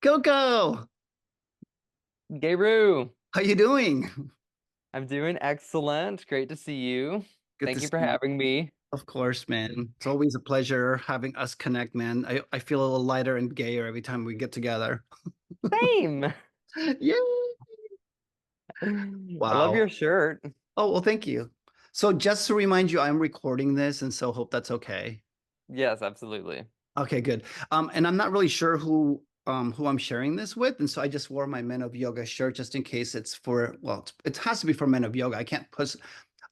Coco, Gayru, how you doing? I'm doing excellent. Great to see you. Good to Thank you see for you. having me. Of course, man. It's always a pleasure having us connect, man. I feel a little lighter and gayer every time we get together. Same. Yay! I love Wow. your shirt. Oh, well, thank you. So just to remind you, I'm recording this, and so hope that's okay. Yes, absolutely. Okay, good. And I'm not really sure who I'm sharing this with, and so I just wore my Men of Yoga shirt just in case it's for, well, it has to be for Men of Yoga. I can't put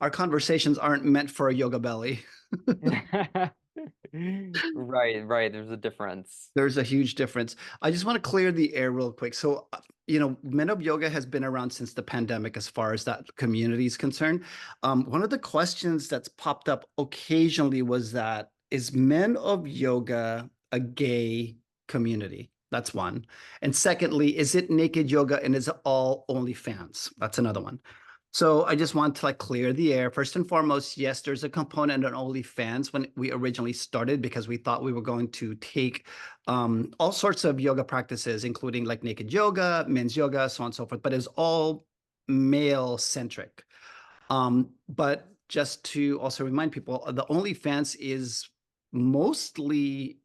our conversations aren't meant for a yoga belly. Right, right. There's a difference. There's a huge difference. I just want to clear the air real quick. So, Men of Yoga has been around since the pandemic as far as that community is concerned. One of the questions that's popped up occasionally was that, is Men of Yoga a gay community? That's one. And secondly, is it naked yoga and is it all OnlyFans? That's another one. So I just want to clear the air. First and foremost, yes, there's a component on OnlyFans when we originally started because we thought we were going to take all sorts of yoga practices, including like naked yoga, men's yoga, so on and so forth. But it's all male centric. But just to also remind people, the OnlyFans is mostly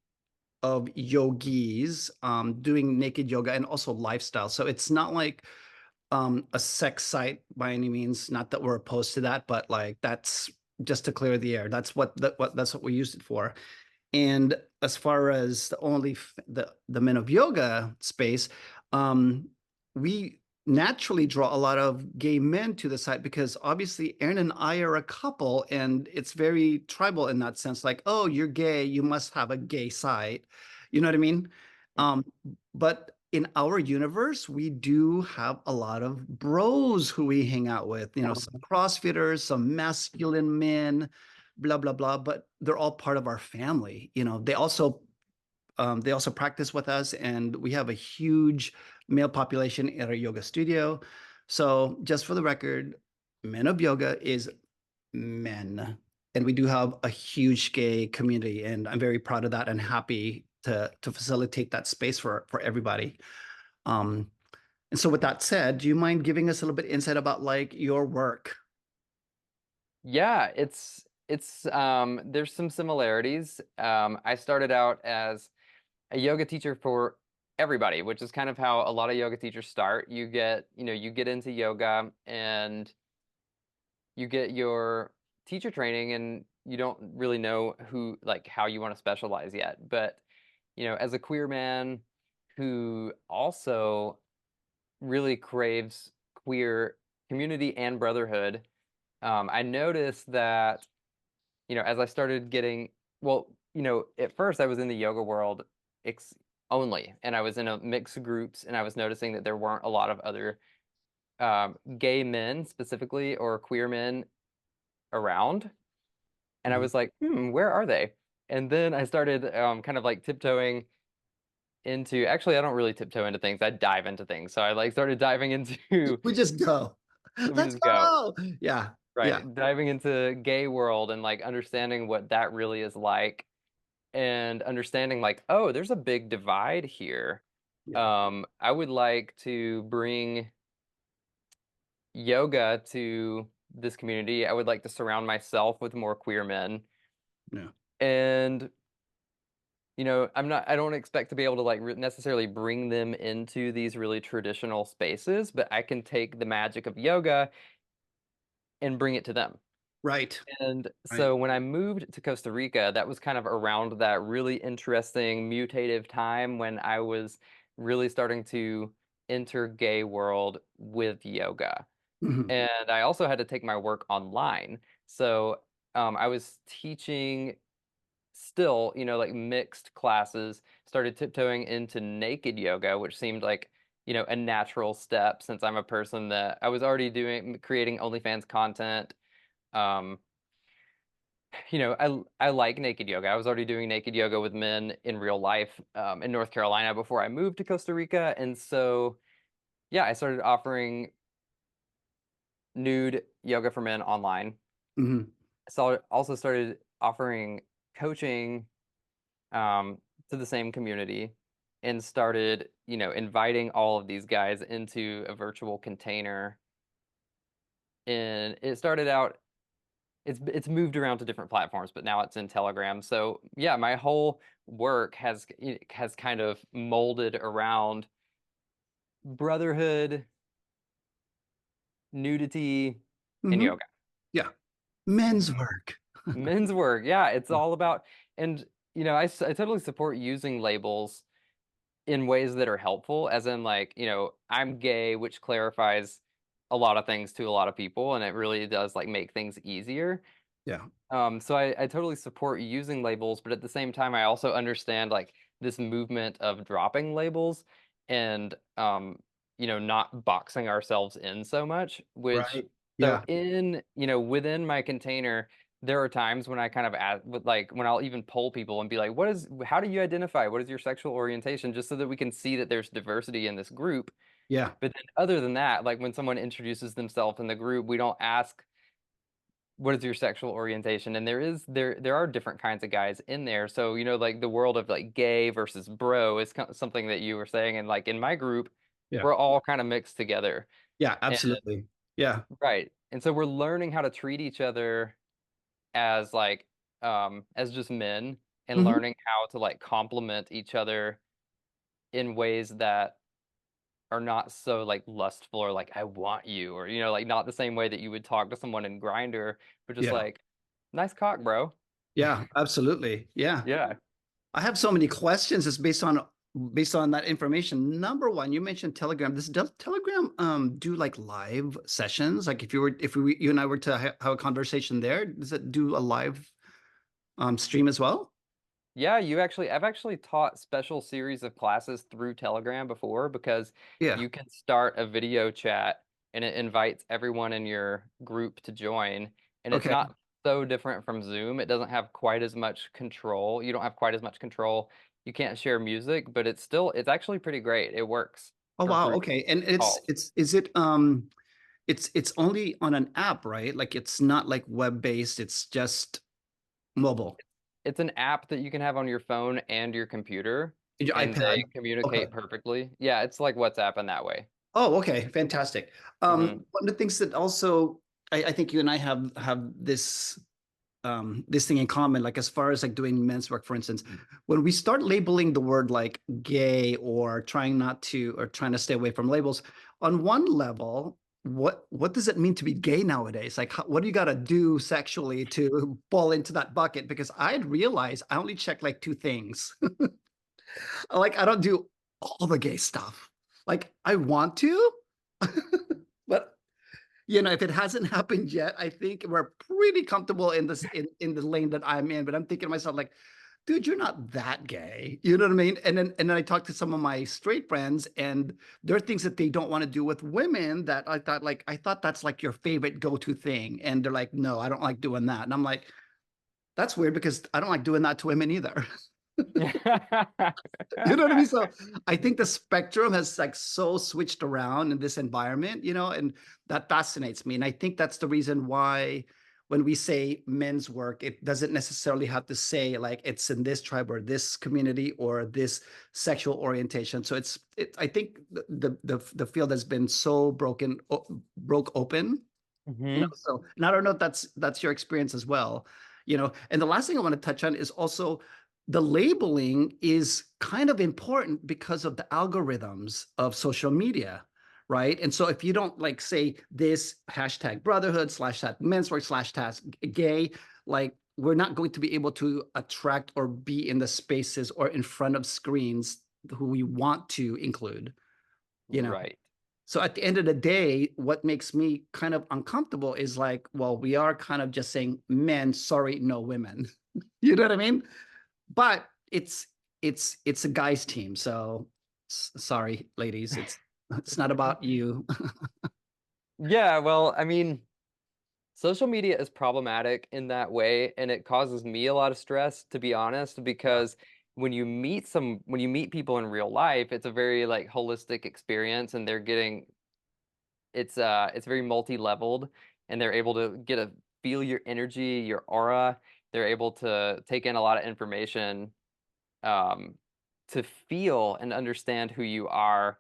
of yogis doing naked yoga and also lifestyle. So it's not like a sex site by any means. Not that we're opposed to that, but like that's just to clear the air. That's what we used it for. And as far as the men of yoga space, um, we naturally draw a lot of gay men to the site because obviously Aaron and I are a couple, and it's very tribal in that sense. Like, oh, you're gay, you must have a gay side. You know what I mean? Um, but in our universe, we do have a lot of bros who we hang out with. Some CrossFitters, some masculine men, blah blah blah, but they're all part of our family. They also practice with us, and we have a huge male population at our yoga studio. So just for the record, Men of Yoga is men, and we do have a huge gay community, and I'm very proud of that and happy to facilitate that space for everybody. um and so with that said, do you mind giving us a little bit insight about like your work? Yeah, it's there's some similarities. I started out as a yoga teacher for everybody, which is kind of how a lot of yoga teachers start. You get into yoga and you get your teacher training and you don't really know how you want to specialize yet. But, as a queer man who also really craves queer community and brotherhood, I noticed that, as I started well, at first I was in the yoga world ex only, and I was in a mixed groups, and I was noticing that there weren't a lot of other gay men specifically or queer men around. And I Mhm. was like, where are they? And then I started kind of like tiptoeing into, actually, I don't really tiptoe into things. I dive into things. So I like started diving into, We just go. we Let's just go, go. Yeah. Yeah. right? Diving into gay world and like understanding what that really is like and understanding like, oh, there's a big divide here. Yeah. I would like to bring yoga to this community. I would like to surround myself with more queer men. Yeah. And I don't expect to be able to like necessarily bring them into these really traditional spaces, but I can take the magic of yoga and bring it to them. Right. And Right. so when I moved to Costa Rica, that was kind of around that really interesting mutative time when I was really starting to enter gay world with yoga. Mhm. And I also had to take my work online. So I was teaching still, like mixed classes, started tiptoeing into naked yoga, which seemed like, a natural step since I'm a person that I was already creating OnlyFans content. Um, I like naked yoga. I was already doing naked yoga with men in real life in North Carolina before I moved to Costa Rica. And so, yeah, I started offering nude yoga for men online. Mhm. So I also started offering coaching to the same community. and started, inviting all of these guys into a virtual container. And it started out, it's moved around to different platforms, but now it's in Telegram. So yeah, my whole work has kind of molded around brotherhood, nudity, and Hmm. yoga. Yeah. Men's Mhm. work. Men's work. Yeah, it's all about, and I totally support using labels in ways that are helpful, as in like, I'm gay, which clarifies a lot of things to a lot of people, and it really does like make things easier. Yeah. So I totally support using labels, but at the same time, I also understand like this movement of dropping labels and not boxing ourselves in so much, which Right. so Yeah. within my container, there are times when I kind of ask, like when I'll even poll people and be like, how do you identify? What is your sexual orientation? Just so that we can see that there's diversity in this group. Yeah. But then other than that, like when someone introduces themselves in the group, we don't ask what is your sexual orientation, and there are different kinds of guys in there. So like the world of like gay versus bro is something that you were saying, and like in my group Yeah. we're all kind of mixed together. Yeah. And Absolutely. Yeah. right, and so we're learning how to treat each other as like as just men, and Hmm. learning how to like compliment each other in ways that are not so like lustful or like I want you, or like not the same way that you would talk to someone in Grinder, but just Yeah. like nice cock, bro. Yeah. Absolutely. Yeah. Yeah. I have so many questions just based on that information. Number one, you mentioned Telegram. Does Telegram do like live sessions? Like if you and I were to have a conversation there, does it do a live stream as well? Yeah, I've actually taught special series of classes through Telegram before, because Yeah. you can start a video chat and it invites everyone in your group to join. And it's Okay. not so different from Zoom. It doesn't have quite as much control. You don't have quite as much control. You can't share music, but it's actually pretty great. It works Oh for wow. group Okay. And it's calls. it's is it it's only on an app, right? Like it's not like web-based, it's just mobile. It's an app that you can have on your phone and your computer, Your and they iPad. Okay. communicate perfectly. Yeah, it's like WhatsApp in that way. Oh, okay, fantastic. Hmm. One of the things that also I think you and I have this thing in common, like as far as like doing men's work, for instance, when we start labeling the word like gay or trying to stay away from labels, on one level, what does it mean to be gay nowadays? Like, what do you got to do sexually to fall into that bucket? Because I'd realized I only check like two things. Like, I don't do all the gay stuff. Like, I want to, but if it hasn't happened yet, I think we're pretty comfortable in the lane that I'm in. But I'm thinking to myself, like, dude, you're not that gay. You know what I mean? And then I talked to some of my straight friends, and there are things that they don't want to do with women that I thought that's like your favorite go-to thing. And they're like, no, I don't like doing that. And I'm like, that's weird because I don't like doing that to women either. You know what I mean? So I think the spectrum has like so switched around in this environment, and that fascinates me. And I think that's the reason why when we say men's work, it doesn't necessarily have to say like it's in this tribe or this community or this sexual orientation. So I think the field has been so broke open, Hmm. so, and I don't know if that's your experience as well, And the last thing I want to touch on is also the labeling is kind of important because of the algorithms of social media, right? And so if you don't like say this hashtag brotherhood slash that men's work slash task gay, like we're not going to be able to attract or be in the spaces or in front of screens who we want to include, you know. Right. So at the end of the day, what makes me kind of uncomfortable is like, well, we are kind of just saying men, sorry, no women. You know what I mean? But it's a guys team. So sorry, ladies. It's not about you. Yeah, well, I mean, social media is problematic in that way, and it causes me a lot of stress, to be honest, Yeah. because when you meet people in real life, it's a very like holistic experience, and it's very multi-leveled, and they're able to feel your energy, your aura. They're able to take in a lot of information, um, to feel and understand who you are,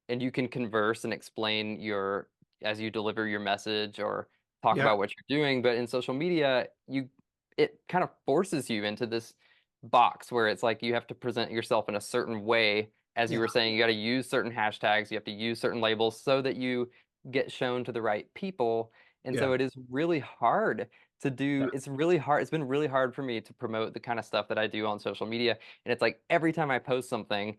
and you can converse and explain your as you deliver your message or talk Yeah. about what you're doing. But in social media, it kind of forces you into this box where it's like you have to present yourself in a certain way. As you Yeah. were saying, you got to use certain hashtags, you have to use certain labels so that you get shown to the right people. And Yeah. so it is really hard to Yeah. do. It's really hard. It's been really hard for me to promote the kind of stuff that I do on social media. And it's like every time I post something,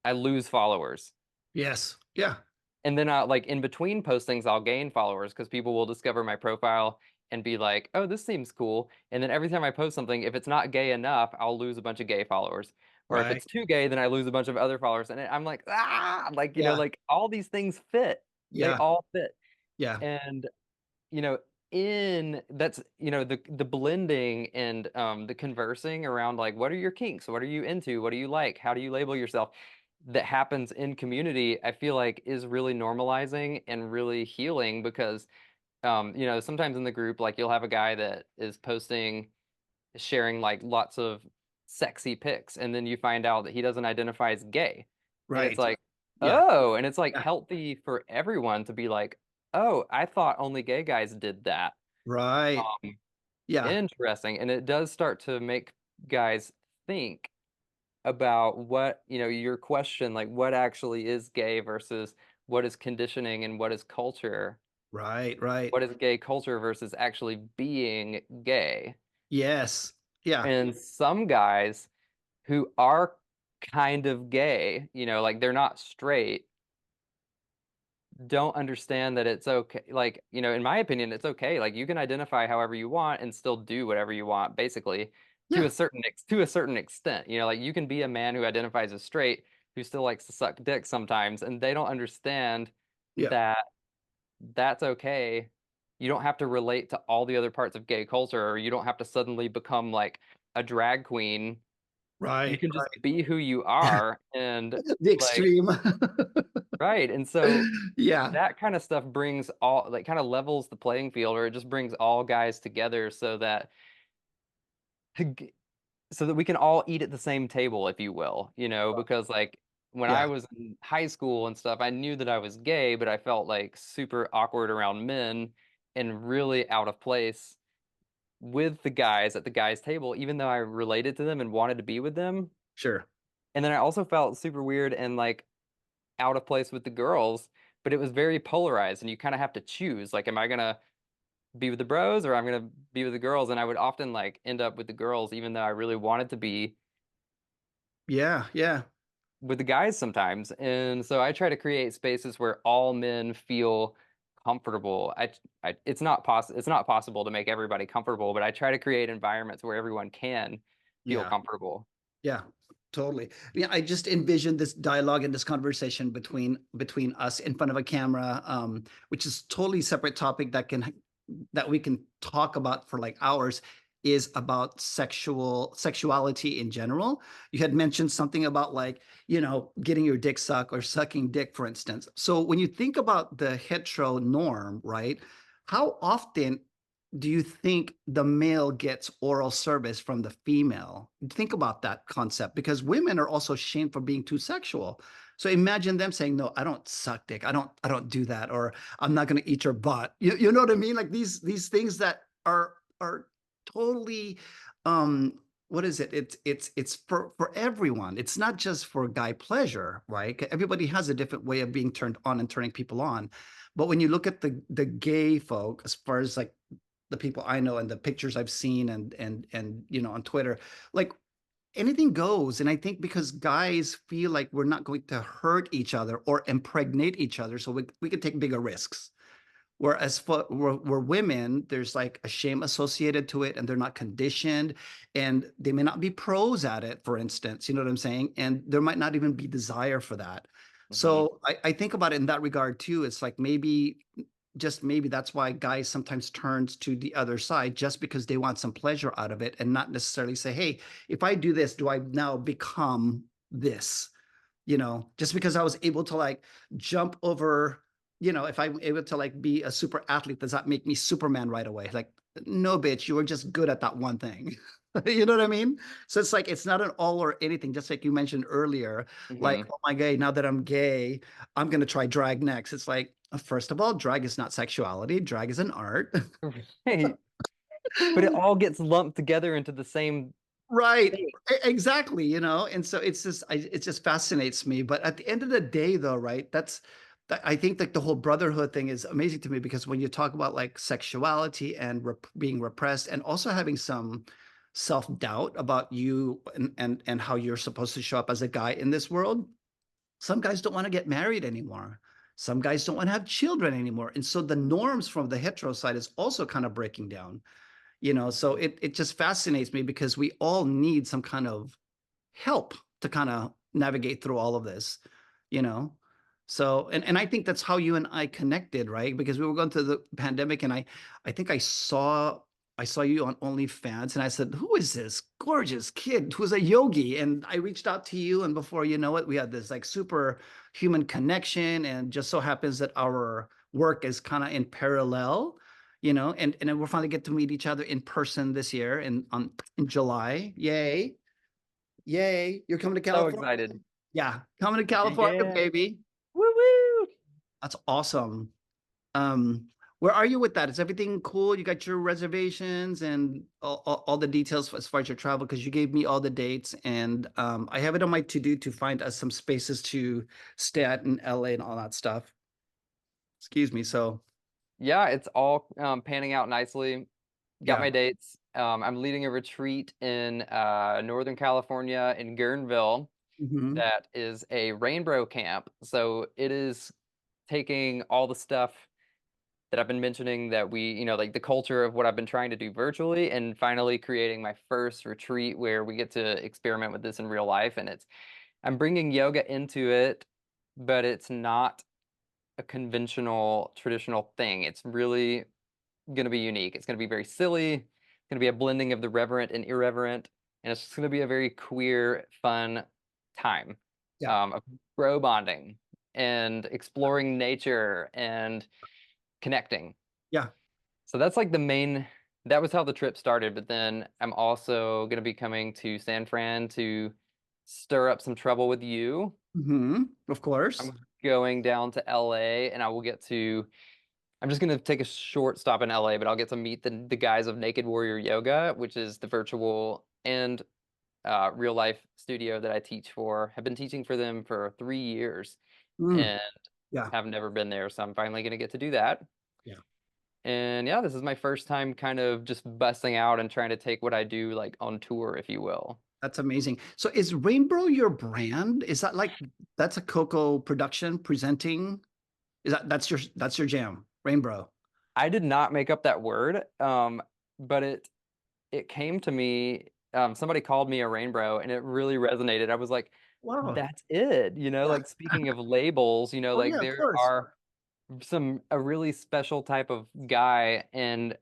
I lose followers. Yes. Yeah. And then like in between postings, I'll gain followers because people will discover my profile and be like, "Oh, this seems cool." And then every time I post something, if it's not gay enough, I'll lose a bunch of gay followers. Or if Right. it's too gay, then I lose a bunch of other followers. And I'm like, ah, like, Yeah. like all these things fit. They Yeah. all fit. Yeah. And you know, in that's the blending and the conversing around like what are your kinks, what are you into, what do you like, how do you label yourself, that happens in community, I feel like is really normalizing and really healing because sometimes in the group like you'll have a guy that is posting, sharing like lots of sexy pics, and then you find out that he doesn't identify as gay. And it's Right. like, Yeah. oh, and it's like Yeah. healthy for everyone to be like, oh, I thought only gay guys did that. Right. Um, Yeah. Interesting. And it does start to make guys think about what, your question, like what actually is gay versus what is conditioning and what is culture. Right. Right. What is gay culture versus actually being gay? Yes. Yeah. And some guys who are kind of gay, like they're not straight, don't understand that it's okay. Like, in my opinion, it's okay. Like you can identify however you want and still do whatever you want, basically, Yeah. to a certain extent. Like you can be a man who identifies as straight who still likes to suck dick sometimes, and they don't understand Yeah. that that's okay. You don't have to relate to all the other parts of gay culture, or you don't have to suddenly become like a drag queen. You Right. can just Right. be who you are and The like extreme. right. And so Yeah. that kind of stuff brings all like kind of levels the playing field, or it just brings all guys together so that we can all eat at the same table, if you will, because like when I Yeah. was in high school and stuff, I knew that I was gay, but I felt like super awkward around men and really out of place with the guys at the guys' table, even though I related to them and wanted to be with them. Sure. And then I also felt super weird and like out of place with the girls, but it was very polarized and you kind of have to choose. Like, am I gonna be with the bros or I'm gonna be with the girls? And I would often like end up with the girls, even though I really wanted to be Yeah. Yeah. with the guys sometimes. And so I try to create spaces where all men feel comfortable. It's not possible to make everybody comfortable, but I try to create environments where everyone can feel Yeah. comfortable. Yeah, totally. Yeah, I just envisioned this dialogue and this conversation between us in front of a camera, which is totally separate topic that we can talk about for like hours, is about sexuality in general. You had mentioned something about like, getting your dick sucked or sucking dick, for instance. So when you think about the hetero norm, right? How often do you think the male gets oral service from the female? Think about that concept because women are also shamed for being too sexual. So imagine them saying, "No, I don't suck dick. I don't do that," or "I'm not going to eat your butt." You know what I mean? Like these things that are totally what is it? It's for everyone. It's not just for guy pleasure, right? Everybody has a different way of being turned on and turning people on. But when you look at the gay folk, as far as like the people I know and the pictures I've seen and on Twitter, like anything goes. And I think because guys feel like we're not going to hurt each other or impregnate each other, so we can take bigger risks. Whereas for we're women, there's like a shame associated to it, and they're not conditioned, and they may not be pros at it, for instance. You know what I'm saying? And there might not even be desire for that. Hmm. So I think about it in that regard too. It's like maybe just maybe that's why guys sometimes turns to the other side just because they want some pleasure out of it and not necessarily say, hey, if I do this, do I now become this? Just because I was able to like jump over, if I'm able to like be a super athlete, does that make me Superman right away? Like, no, bitch, you were just good at that one thing. You know what I mean? So it's like it's not an all or anything, just like you mentioned earlier. Like, Hmm. oh my gay, now that I'm gay, I'm gonna try drag next. It's like, first of all, drag is not sexuality, drag is an art. Right. But it all gets lumped together into the same Right. thing. Exactly, and so it's just it just fascinates me. But at the end of the day, though, right? I think like the whole brotherhood thing is amazing to me because when you talk about like sexuality and being repressed and also having some self-doubt about you and how you're supposed to show up as a guy in this world, some guys don't want to get married anymore. Some guys don't want to have children anymore. And so the norms from the hetero side is also kind of breaking down. So it just fascinates me because we all need some kind of help to kind of navigate through all of this you know so and I think that's how you and I connected, right? Because we were going through the pandemic, and I think I saw you on OnlyFans, and I said, who is this gorgeous kid who's a yogi? And I reached out to you, and before you know it, we had this like super human connection, and just so happens that our work is kind of in parallel, and then we'll finally get to meet each other in person this year in July. Yay. Yay. You're coming to So California? excited. Yeah, coming to California, Yeah. baby. Woo woo. That's awesome. Um, where are you with that? Is everything cool? You got your reservations and all the details as far as your travel? Because you gave me all the dates, and I have it on my to-do to find us some spaces to stay at in LA and all that stuff. Excuse me. So, Yeah, it's all panning out nicely. Got yeah. my dates. I'm leading a retreat in Northern California in Guerneville Hmm. that is a rainbow camp. So it is taking all the stuff that I've been mentioning that like the culture of what I've been trying to do virtually and finally creating my first retreat where we get to experiment with this in real life. And I'm bringing yoga into it, but it's not a conventional, traditional thing. It's really going to be unique. It's going to be very silly. It's going to be a blending of the reverent and irreverent, and it's just going to be a very queer, fun time Yeah. of bro bonding and exploring nature and connecting. Yeah. So that's like the main. That was how the trip started. But then I'm also going to be coming to San Fran to stir up some trouble with you. Of course. I'm going down to LA, and I will get to I'm just gonna take a short stop in LA, but I'll get to meet the guys of Naked Warrior Yoga, which is the virtual and real life studio that I teach for. Have been teaching for them for 3 years Mm, and yeah. have never been there, so I'm finally gonna get to do that. Yeah. And yeah, this is my first time kind of just busting out and trying to take what I do like on tour, if you will. That's amazing. So is Rainbow your brand? Is that like that's a Coco production presenting? Is that's your jam, Rainbow? I did not make up that word, but it came to me. Somebody called me a rainbow, and it really resonated. I was like, Wow. "That's it." Yeah. Like speaking of labels, Oh like yeah, of there course. are a really special type of guy, and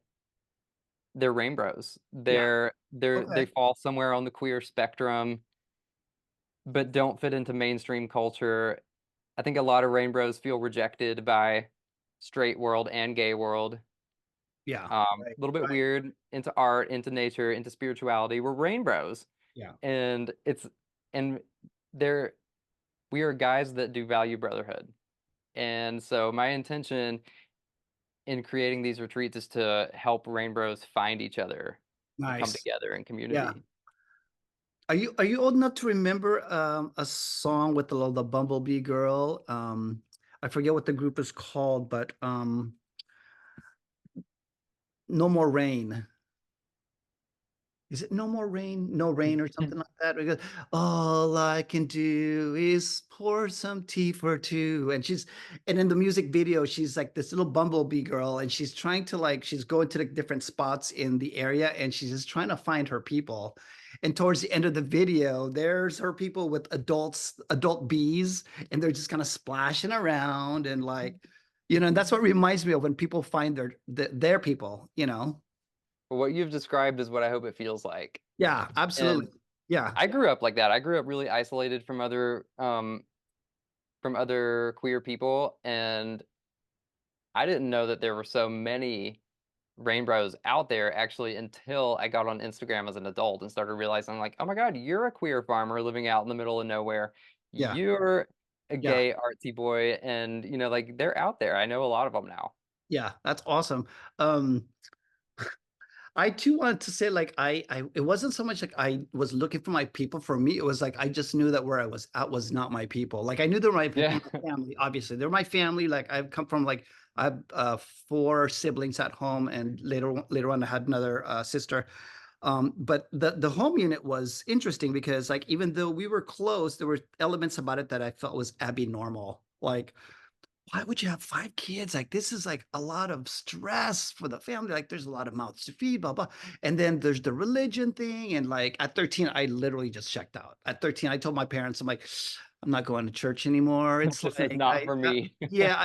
they're rainbows. Yeah. They Okay. fall somewhere on the queer spectrum, but don't fit into mainstream culture. I think a lot of rainbows feel rejected by straight world and gay world. Yeah. A Right. little bit Right. weird, into art, into nature, into spirituality. We're rainbows. Yeah. And and there we are guys that do value brotherhood. And so my intention in creating these retreats is to help rainbows find each other and come Nice. together in Yeah. community. Are you old enough to remember a song with the Bumblebee girl? I forget what the group is called, but No More Rain. Is it No More Rain, No Rain, or something like that? Because all I can do is pour some tea for two. And in the music video, she's like this little bumblebee girl, and she's trying to like, she's going to the different spots in the area, and she's just trying to find her people. And towards the end of the video, there's her people with adult bees, and they're just kind of splashing around and like, and that's what reminds me of when people find their people. What you've described is what I hope it feels like. Yeah, And absolutely. Yeah. I grew up like that. I grew up really isolated from other queer people, and I didn't know that there were so many rainbows out there actually until I got on Instagram as an adult and started realizing like, oh my God, you're a queer farmer living out in the middle of nowhere. Yeah. You're a Yeah. gay artsy boy, and like they're out there. I know a lot of them now. Yeah. That's awesome. Um, I too wanted to say like it wasn't so much like I was looking for my people. For me, it was like I just knew that where I was at was not my people. Like I knew they were my people, Yeah. my family, obviously. They're my family. Like I've come from like I have four siblings at home, and later on I had another sister. But the home unit was interesting because like even though we were close, there were elements about it that I felt was abnormal. Like why would you have 5 kids? Like, this is like a lot of stress for the family. Like, there's a lot of mouths to feed, blah, blah. And then there's the religion thing. And like at 13, I literally just checked out. At 13, I told my parents, I'm like, I'm not going to church anymore. It's This is like, not for me. yeah,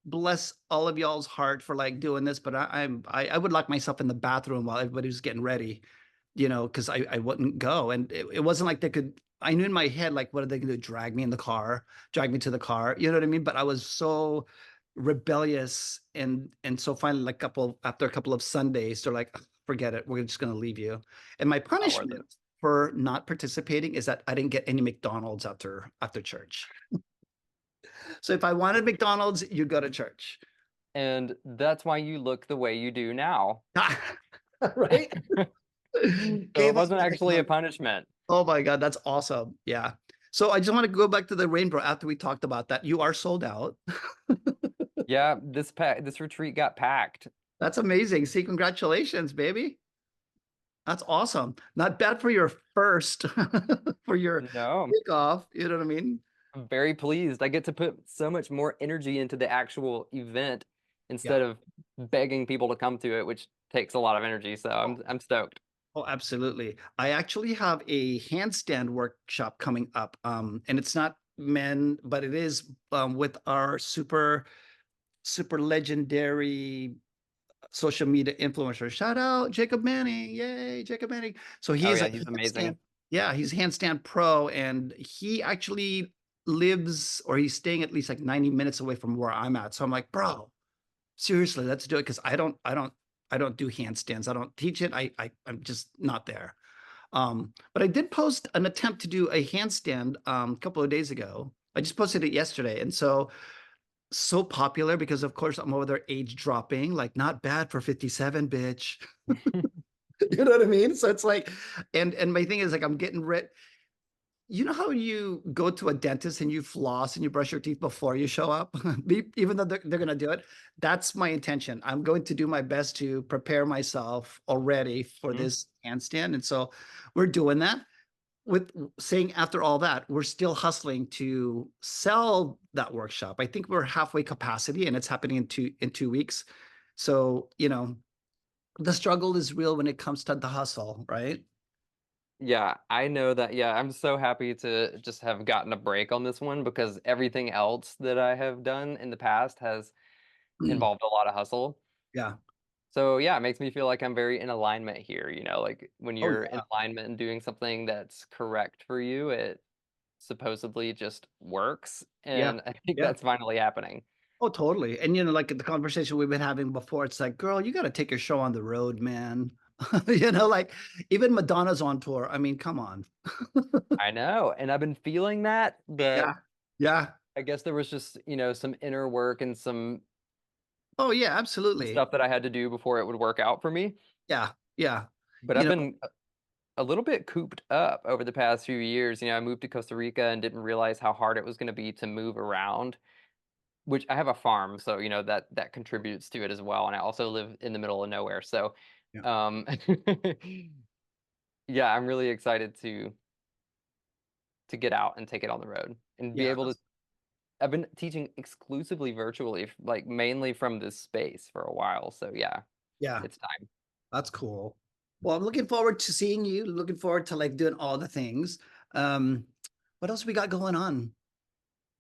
bless all of y'all's heart for like doing this, but I would lock myself in the bathroom while everybody was getting ready, because I wouldn't go. And it wasn't like they could, I knew in my head, like, what are they going to do? Drag me in the car, drag me to the car. You know what I mean? But I was so rebellious. And so finally, like after a couple of Sundays, they're like, "Ugh, forget it. We're just going to leave you." And my Not worth it. punishment for not participating is that I didn't get any McDonald's after church. So if I wanted McDonald's, you go to church. And that's why you look the way you do now. Right? So it Gave up wasn't the actually a McDonald's. punishment. Oh my God, that's awesome. Yeah. So I just want to go back to the rainbow after we talked about that. You are sold out. Yeah, this retreat got packed. That's amazing. See, congratulations, baby. That's awesome. Not bad for your first, for your No, kickoff. You know what I mean? I'm very pleased. I get to put so much more energy into the actual event Yeah. instead of begging people to come to it, which takes a lot of energy. So I'm stoked. Oh, absolutely. I actually have a handstand workshop coming up. And it's not men, but it is with our super legendary social media influencer. Shout out Jacob Manning. Yay, Jacob Manning. So Oh he's a yeah, he's handstand, amazing. yeah, he's handstand pro, and he actually lives, or he's staying at least like 90 minutes away from where I'm at. So I'm like, bro, seriously, let's do it. Cause I don't do handstands. I don't teach it. I'm just not there. But I did post an attempt to do a handstand a couple of days ago. I just posted it yesterday. And so popular because of course I'm over there age dropping, like not bad for 57, bitch. You know what I mean? So it's like, and my thing is like I'm getting rid. You know how you go to a dentist and you floss and you brush your teeth before you show up, even though they're gonna do it. That's my intention. I'm going to do my best to prepare myself already for Mhm. this handstand, and so we're doing that. With saying after all that, we're still hustling to sell that workshop. I think we're halfway capacity, and it's happening in 2 weeks. So the struggle is real when it comes to the hustle, right? Yeah, I know that. Yeah, I'm so happy to just have gotten a break on this one because everything else that I have done in the past has involved a lot of hustle. Yeah. So yeah, it makes me feel like I'm very in alignment here, like when Oh you're in yeah. alignment and doing something that's correct for you, it supposedly just works. Yeah. And I think Yeah. that's finally happening. Oh, totally. And like the conversation we've been having before, it's like, girl, you got to take your show on the road, man. Like even Madonna's on tour. I mean, come on. I know. And I've been feeling that, but Yeah. Yeah. I guess there was just, some inner work and Oh yeah, some absolutely. stuff that I had to do before it would work out for me. Yeah. Yeah. But You I've know, been a little bit cooped up over the past few years. I moved to Costa Rica and didn't realize how hard it was going to be to move around, which I have a farm, so that contributes to it as well. And I also live in the middle of nowhere. So yeah. um yeah, I'm really excited to get out and take it on the road and be Yeah. able to I've been teaching exclusively virtually, like mainly from this space for a while. So yeah, Yeah. it's time. That's cool. Well, I'm looking forward to seeing you. Looking forward to like doing all the things. Um, what else we got going on?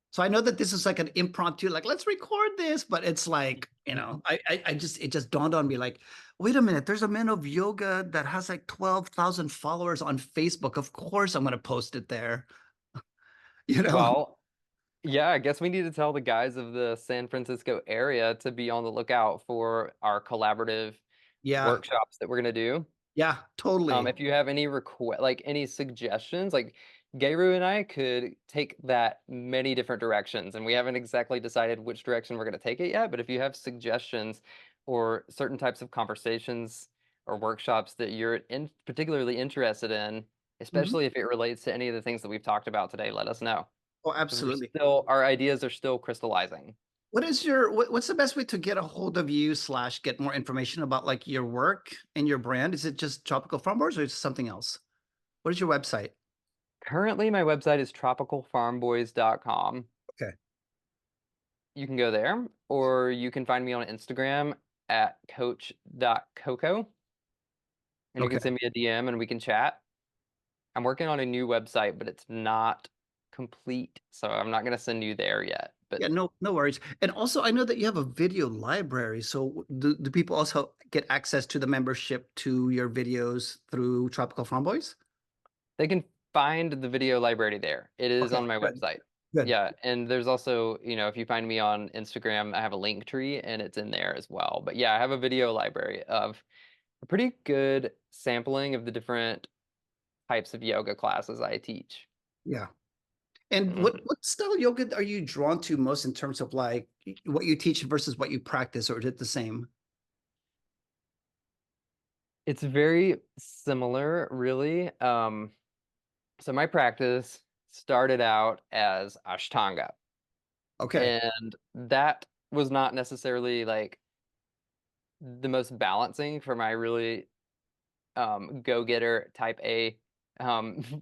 So I know that this is like an impromptu, like let's record this, but it's like, it just dawned on me like, wait a minute, there's a man of yoga that has like 12,000 followers on Facebook. Of course I'm gonna post it there, you know? Well, Yeah, I guess we need to tell the guys of the San Francisco area to be on the lookout for our collaborative Yeah, workshops that we're gonna do. yeah, totally. If you have any like any suggestions, like Gayru and I could take that many different directions, and we haven't exactly decided which direction we're going to take it yet. But if you have suggestions or certain types of conversations or workshops that you're particularly interested in, Mhm. especially if it relates to any of the things that we've talked about today, let us know Oh, because we're absolutely. still our ideas are still crystallizing. What's the best way to get a hold of you slash get more information about like your work and your brand? Is it just Tropical Farmboys or is it something else? What is your website? Currently, my website is tropicalfarmboys.com. Okay. You can go there, or you can find me on Instagram at coach.coco, and you can Okay. send me a DM and we can chat. I'm working on a new website, but it's not complete, so I'm not going to send you there yet. But Yeah, no worries. And also, I know that you have a video library. So do people also get access to the membership to your videos through Tropical Farmboys? they can find the video library there. It is Okay, on my good, website. good. Yeah, and there's also, if you find me on Instagram, I have a link tree and it's in there as well. But yeah, I have a video library of a pretty good sampling of the different types of yoga classes I teach. Yeah. And Mhm. what style of yoga are you drawn to most in terms of like what you teach versus what you practice, or is it the same? It's very similar, really. So my practice started out as Ashtanga, Okay. and that was not necessarily like the most balancing for my really go-getter type A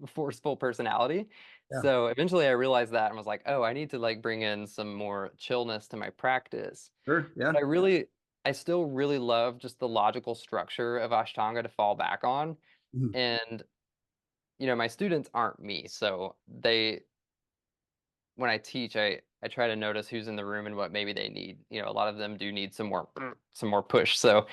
forceful personality. Yeah. So eventually I realized that and was like, oh, I need to like bring in some more chillness to my practice. Sure. But Yeah. I still really love just the logical structure of Ashtanga to fall back on. Mhm. And my students aren't me, so when I teach, I try to notice who's in the room and what maybe they need. A lot of them do need some more push. So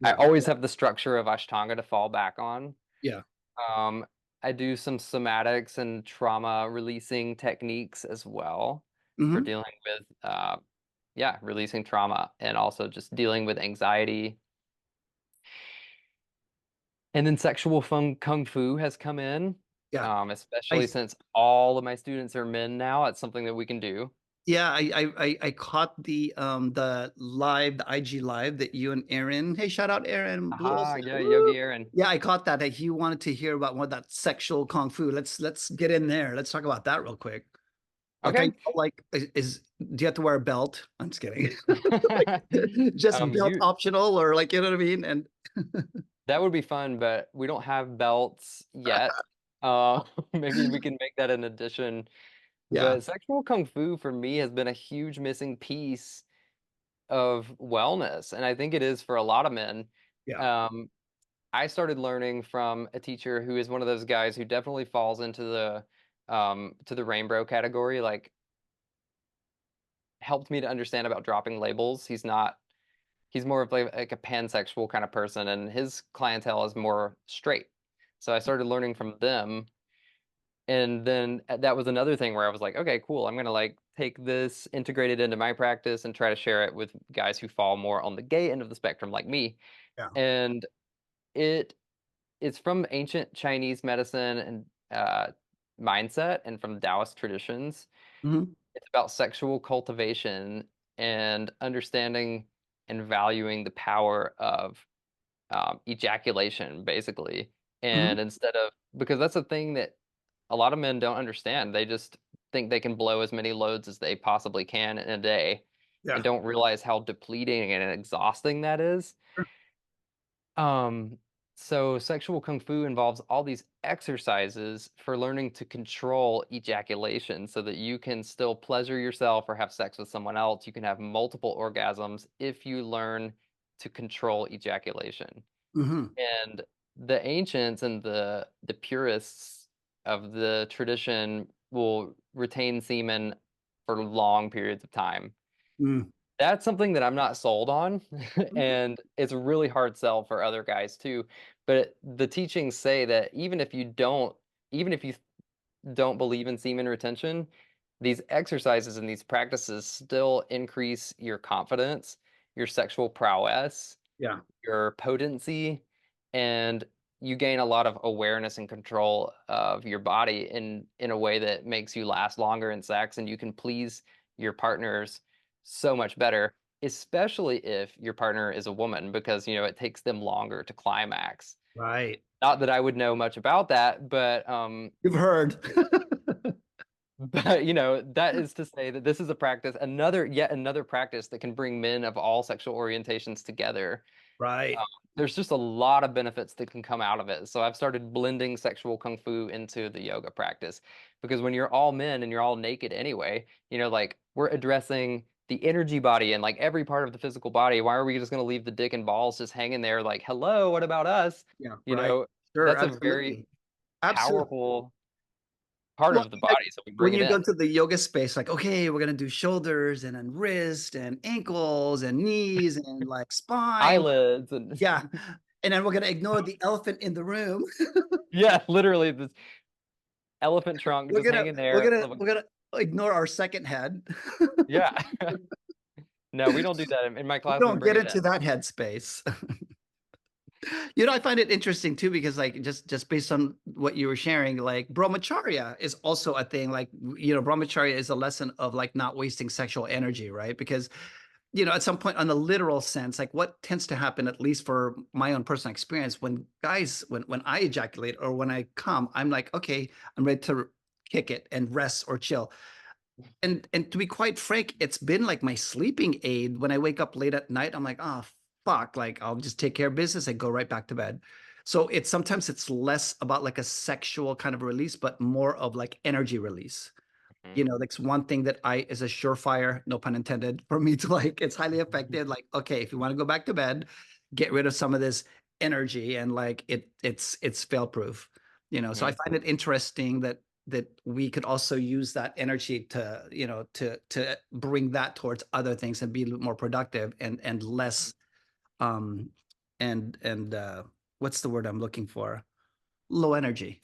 I Yeah. always have the structure of Ashtanga to fall back on. Yeah. Um, I do some somatics and trauma releasing techniques as well for Hmm. dealing with yeah, releasing trauma and also just dealing with anxiety. And then sexual kung fu has come in, Yeah. I especially since all of my students are men now. It's something that we can do. Yeah, I caught the live, the IG live that you and Aaron. Hey, shout out Aaron Blue Aha, Ocean. yeah, Yogi Woo! Aaron. Yeah, I caught that he wanted to hear about more of that sexual kung fu. Let's get in there. Let's talk about that real quick. Like I Okay. know, like do you have to wear a belt? I'm just kidding. Like, just belt You optional or like you know what I mean? And that would be fun, but we don't have belts yet. Maybe we can make that an addition. yeah, But sexual kung fu for me has been a huge missing piece of wellness, and I think it is for a lot of men. yeah. Um, I started learning from a teacher who is one of those guys who definitely falls into the rainbow category, like helped me to understand about dropping labels. He's more of like a pansexual kind of person, and his clientele is more straight. So I started learning from them, and then that was another thing where I was like, okay, cool. I'm gonna like take this, integrate it into my practice, and try to share it with guys who fall more on the gay end of the spectrum, like me. Yeah. And it it's from ancient Chinese medicine and mindset, and from Taoist traditions. Hmm. It's about sexual cultivation and understanding and valuing the power of ejaculation, basically. Hmm. And instead of, because that's a thing that a lot of men don't understand, they just think they can blow as many loads as they possibly can in a day and Yeah. don't realize how depleting and exhausting that is. Sure. Um, so sexual kung fu involves all these exercises for learning to control ejaculation so that you can still pleasure yourself or have sex with someone else. You can have multiple orgasms if you learn to control ejaculation. Hmm. And the ancients and the purists of the tradition will retain semen for long periods of time. Mm. That's something that I'm not sold on, and it's a really hard sell for other guys too. But the teachings say that even if you don't believe in semen retention, these exercises and these practices still increase your confidence, your sexual prowess, Yeah. your potency, and you gain a lot of awareness and control of your body in a way that makes you last longer in sex, and you can please your partners so much better, especially if your partner is a woman, because it takes them longer to climax. Right. Not that I would know much about that, but You've heard. but that is to say that this is a practice, yet another practice that can bring men of all sexual orientations together. Um, Right. there's just a lot of benefits that can come out of it. So I've started blending sexual kung fu into the yoga practice because when you're all men and you're all naked anyway, like we're addressing the energy body and like every part of the physical body. Why are we just going to leave the dick and balls just hanging there like, hello, what about us? Yeah. You Right. know, Sure. that's a very Absolutely. Absolutely. powerful part Well, of the like body. So we when bring it you in. go to the yoga space, like, okay, we're gonna do shoulders and then wrist and ankles and knees and like spine. Eyelids and Yeah. And then we're gonna ignore the elephant in the room. yeah, literally this elephant trunk We're just gonna hanging we're there. gonna we're gonna ignore our second head. Yeah. No, we don't do that. In my We class, we don't bring get it in. into that headspace. I find it interesting too because like just based on what you were sharing, like brahmacharya is also a thing. Like brahmacharya is a lesson of like not wasting sexual energy, right? Because at some point on the literal sense, like what tends to happen, at least for my own personal experience, when guys, when I ejaculate or when I come, I'm like, okay, I'm ready to kick it and rest or chill. And to be quite frank, it's been like my sleeping aid. When I wake up late at night, I'm like, oh fuck, like I'll just take care of business and go right back to bed. So it's sometimes it's less about like a sexual kind of release, but more of like energy release. Mhm. Like one thing that I is a surefire, no pun intended, for me to like, it's highly effective. Like, okay, if you want to go back to bed, get rid of some of this energy and like it's fail proof. So I Mhm. find it interesting that we could also use that energy to, to bring that towards other things and be a little more productive and less um and what's the word I'm looking for? Low energy.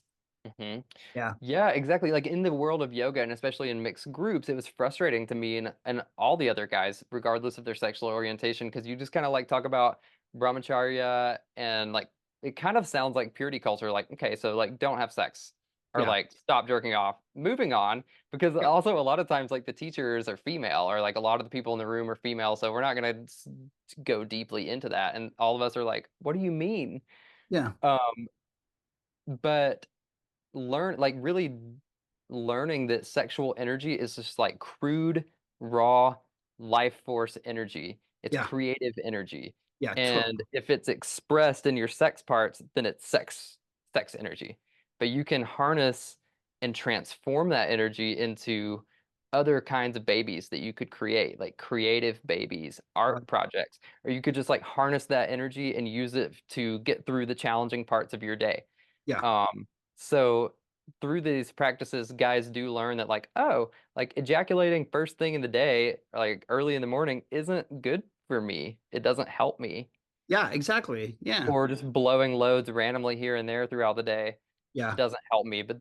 Mhm. Yeah. Yeah, exactly. Like in the world of yoga and especially in mixed groups, it was frustrating to me and all the other guys, regardless of their sexual orientation, because you just kind of like talk about brahmacharya and like it kind of sounds like purity culture. Like, okay, so like don't have sex or Yeah. like stop jerking off. Moving on, because Yep. also a lot of times like the teachers are female or like a lot of the people in the room are female, so we're not gonna go deeply into that. And all of us are like, what do you mean? Yeah. Um, but really learning that sexual energy is just like crude, raw life force energy. It's Yeah. creative energy. Yeah. And if it's expressed in your sex parts, then it's sex energy. But you can harness and transform that energy into other kinds of babies that you could create, like creative babies, Right. art projects, or you could just like harness that energy and use it to get through the challenging parts of your day. Yeah. Um, so through these practices, guys do learn that like, oh, like ejaculating first thing in the day, like early in the morning, isn't good for me. It doesn't help me. Yeah, exactly. Yeah. Or just blowing loads randomly here and there throughout the day Yeah. doesn't help me. But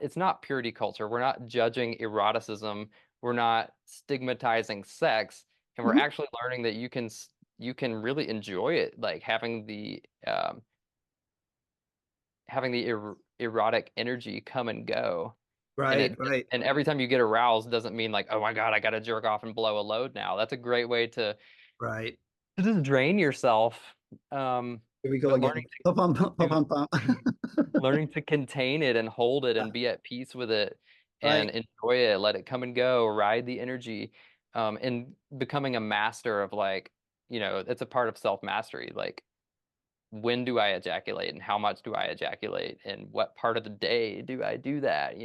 it's not purity culture. We're not judging eroticism. We're not stigmatizing sex. And we're Mhm. actually learning that you can really enjoy it, like having the erotic energy come and go. Right, right, And every time you get aroused doesn't mean like, oh my God, I gotta jerk off and blow a load now. That's a great way right. to just drain yourself. Here we go But again. Pum, pum, pum, pum, to pum, pum. learning to contain it and hold it Yeah, and be at peace with it and right. enjoy it, let it come and go, ride the energy, and becoming a master of like, it's a part of self-mastery. Like when do I ejaculate and how much do I ejaculate and what part of the day do I do that?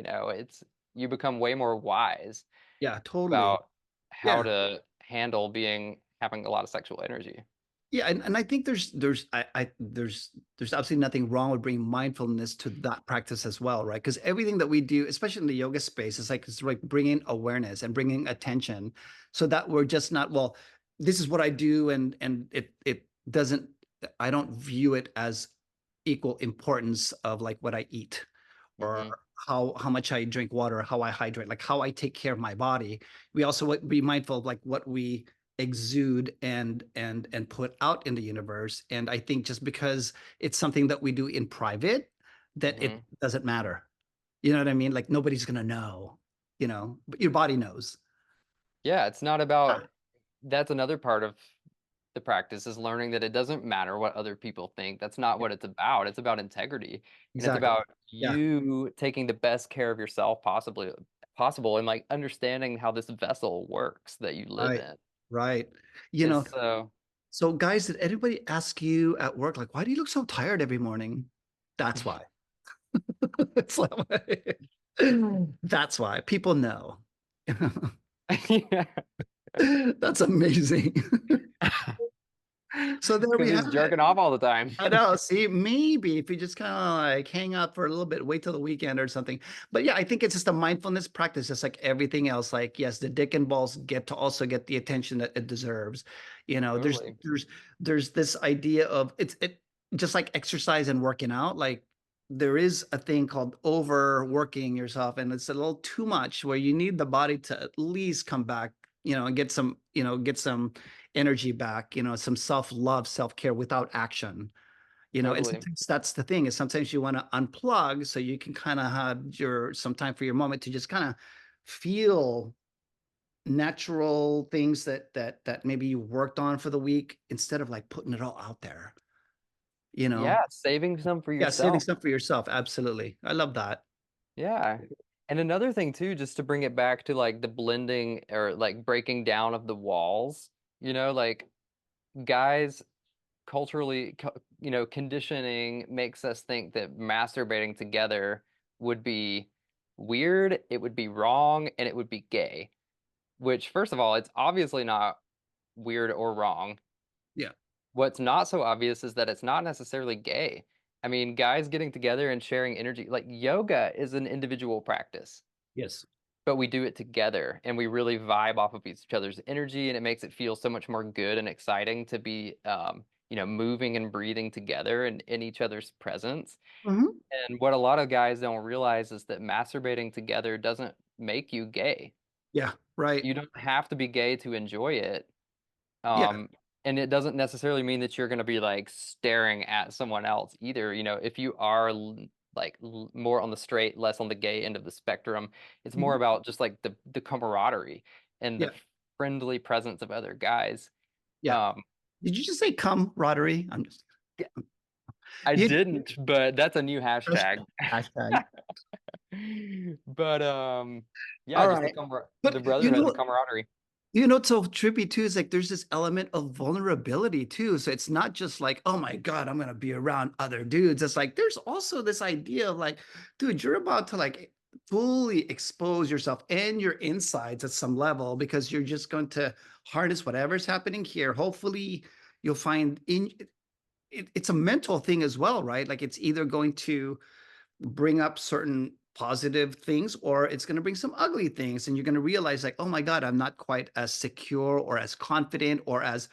You become way more wise Yeah, totally. about how Yeah. to handle having a lot of sexual energy. Yeah, and I think there's absolutely nothing wrong with bringing mindfulness to that practice as well, right? Because everything that we do, especially in the yoga space, is like it's like bringing awareness and bringing attention, so that we're just not, well, this is what I do, and it doesn't. I don't view it as equal importance of like what I eat or Hmm. how much I drink water, how I hydrate, like how I take care of my body. We also want to be mindful of like what we exude and put out in the universe. And I think just because it's something that we do in private, that it Hmm. doesn't matter. You know what I mean? Like nobody's gonna know, but your body knows. Yeah, it's not about Ah, that's another part of the practice is learning that it doesn't matter what other people think. That's not yeah, what it's about. It's about integrity. And it's exactly. about Yeah, you taking the best care of yourself possible and like understanding how this vessel works that you live right, in. right. You Is know, so so guys, did anybody ask you at work, like, why do you look so tired every morning? That's why. It's like, that's why people know. yeah. That's amazing. So there Because we he's have it. jerking off all the time. I know. See, maybe if you just kind of like hang out for a little bit, wait till the weekend or something. But yeah, I think it's just a mindfulness practice, just like everything else. Like, yes, the dick and balls get to also get the attention that it deserves. You know, there's Totally. there's there's this idea of it just like exercise and working out. Like there is a thing called overworking yourself, and it's a little too much where you need the body to at least come back, and get some energy back, some self-love, self-care without action. And Totally. sometimes that's the thing is sometimes you want to unplug so you can kind of have some time for your moment to just kind of feel natural things that maybe you worked on for the week instead of like putting it all out there, you know? Yeah, saving some for Yeah, saving yourself. stuff for yourself. Absolutely. I love that. Yeah. And another thing too, just to bring it back to like the blending or like breaking down of the walls, like guys culturally, conditioning makes us think that masturbating together would be weird, it would be wrong, and it would be gay. Which, first of all, it's obviously not weird or wrong. Yeah. What's not so obvious is that it's not necessarily gay. I mean, guys getting together and sharing energy, like yoga is an individual practice, Yes. but we do it together and we really vibe off of each other's energy and it makes it feel so much more good and exciting to be moving and breathing together and in each other's presence. Hmm. And what a lot of guys don't realize is that masturbating together doesn't make you gay. Yeah. Right. You don't have to be gay to enjoy it. Yeah. Um, and it doesn't necessarily mean that you're going to be like staring at someone else either. If you are more on the straight, less on the gay end of the spectrum, it's more Mhm. about just like the camaraderie and the Yeah. friendly presence of other guys. Yeah. Um, Did you just say camaraderie? I'm just yeah, I you didn't, but that's a new hashtag. hashtag. But yeah, All just the right. camar the But brotherhood, the camaraderie. it's so trippy too. Is like there's this element of vulnerability too. So it's not just like, oh my God, I'm gonna be around other dudes. It's like there's also this idea of like, dude, you're about to like fully expose yourself and your insides at some level because you're just going to harness whatever's happening here. Hopefully, you'll find it's a mental thing as well, right? Like it's either going to bring up certain positive things or it's going to bring some ugly things and you're going to realize like, oh my God, I'm not quite as secure or as confident or as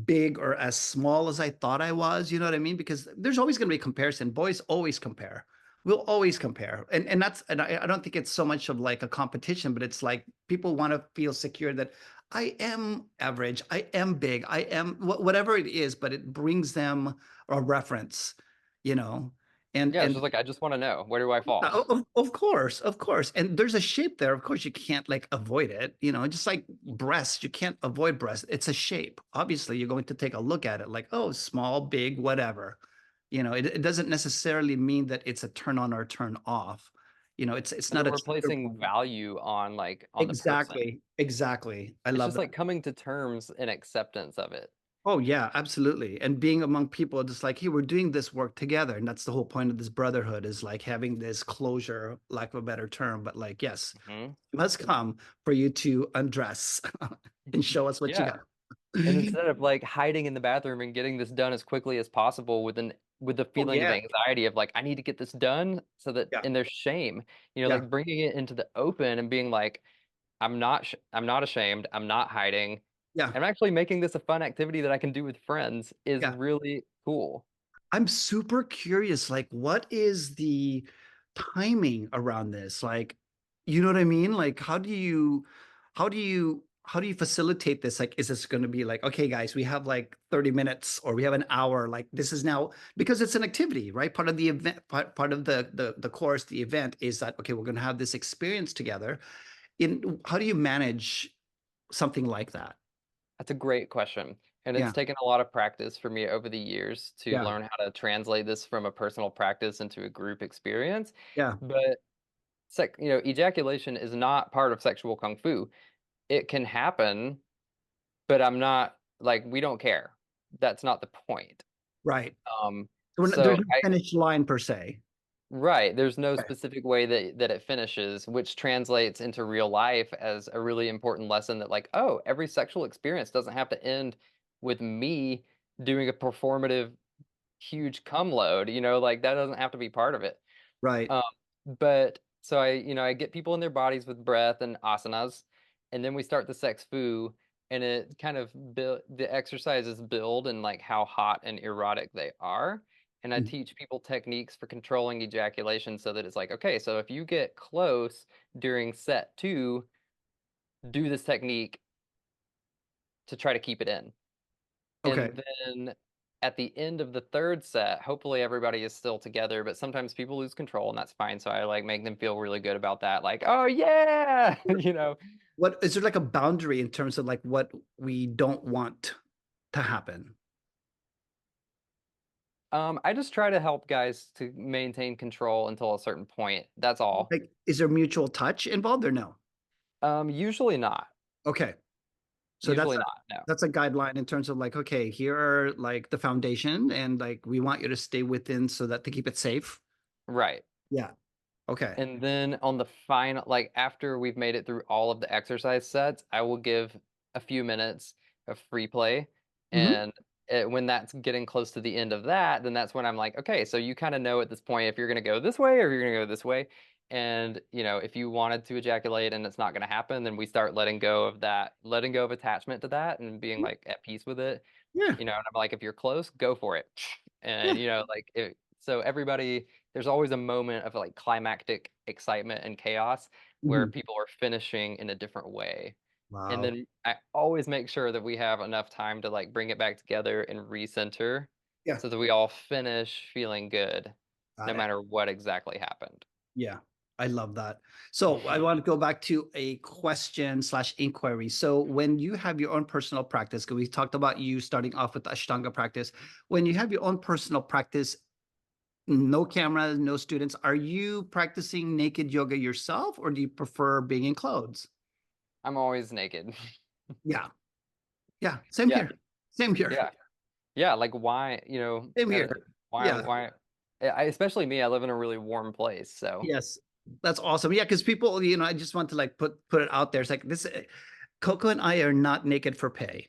big or as small as I thought I was. You know what I mean? Because there's always going to be comparison. Boys always compare. We'll always compare. And I don't think it's so much of like a competition, but it's like people want to feel secure that I am average, I am big, I am whatever it is, but it brings them a reference, you know. and Yeah, it's and just like I just want to know, where do I fall? of course, of course. And there's a shape there. Of course, you can't like avoid it. Just like breasts, you can't avoid breasts. It's a shape. Obviously, you're going to take a look at it like, oh, small, big, whatever. It doesn't necessarily mean that it's a turn on or turn off. It's And not that a we're trigger placing point. value on on the person. Exactly. Exactly. I It's love just that. like coming to terms and acceptance of it. Oh yeah, absolutely. And being among people just like, hey, we're doing this work together. And that's the whole point of this brotherhood is like having this closure, lack of a better term, but like, yes, Hmm. it must come for you to undress and show us what you Yeah. got. And instead of like hiding in the bathroom and getting this done as quickly as possible with the Oh feeling of yeah. anxiety of like I need to get this done so that Yeah. and there's shame, Yeah. like bringing it into the open and being like I'm not ashamed, I'm not hiding. Yeah. I'm actually making this a fun activity that I can do with friends is Yeah. really cool. I'm super curious. Like, what is the timing around this? Like, you know what I mean? Like, how do you facilitate this? Like, is this going to be like, okay, guys, we have like 30 minutes or we have an hour. Like, this is now because it's an activity, right? Part of the event, part of the course, the event is that, okay, we're going to have this experience together. In how do you manage something like that? That's a great question. And it's Yeah, taken a lot of practice for me over the years to yeah, learn how to translate this from a personal practice into a group experience. yeah, But ejaculation is not part of sexual kung fu. It can happen, but I'm not like we don't care. That's not the point. right. Um, So so there's no finish line per se. Right. There's no Okay. specific way that it finishes, which translates into real life as a really important lesson that like, oh, every sexual experience doesn't have to end with me doing a performative huge cum load, like that doesn't have to be part of it. Right. Um, but so I get people in their bodies with breath and asanas, and then we start the sex fu, and it kind of build the exercises build and like how hot and erotic they are. And I Mhm. teach people techniques for controlling ejaculation so that it's like, okay, so if you get close during set two, do this technique to try to keep it in. Okay. And then at the end of the third set, hopefully everybody is still together, but sometimes people lose control and that's fine. So I like make them feel really good about that. Like, oh yeah, What is there like a boundary in terms of like what we don't want to happen? I just try to help guys to maintain control until a certain point. That's all. Like, is there mutual touch involved or no? Usually not. Okay. So Usually not. No. that's a guideline in terms of like, okay, here are like the foundation and like we want you to stay within so that to keep it safe. Right. Yeah. Okay. And then on the final, like after we've made it through all of the exercise sets, I will give a few minutes of free play. Hmm. And when that's getting close to the end of that, then that's when I'm like, okay, so you kind of know at this point if you're going to go this way or you're going to go this way. And, if you wanted to ejaculate and it's not going to happen, then we start letting go of that, letting go of attachment to that and being like at peace with it. Yeah. And I'm like, if you're close, go for it. Yeah. And, so everybody, there's always a moment of like climactic excitement and chaos where Mhm. people are finishing in a different way. And Wow. then I always make sure that we have enough time to like bring it back together and recenter Yeah. so that we all finish feeling good no Got it. matter what exactly happened. Yeah, I love that. So I want to go back to a question slash inquiry. So when you have your own personal practice, because we talked about you starting off with Ashtanga practice, when you have your own personal practice, no cameras, no students, are you practicing naked yoga yourself, or do you prefer being in clothes? I'm always naked. Yeah, yeah, same Yeah, here. Same here. yeah. Yeah, like why, Same here. why Yeah. why especially me, I live in a really warm place, so Yes. That's awesome. Yeah, because people, I just want to like put it out there. It's like this Coco and I are not naked for pay.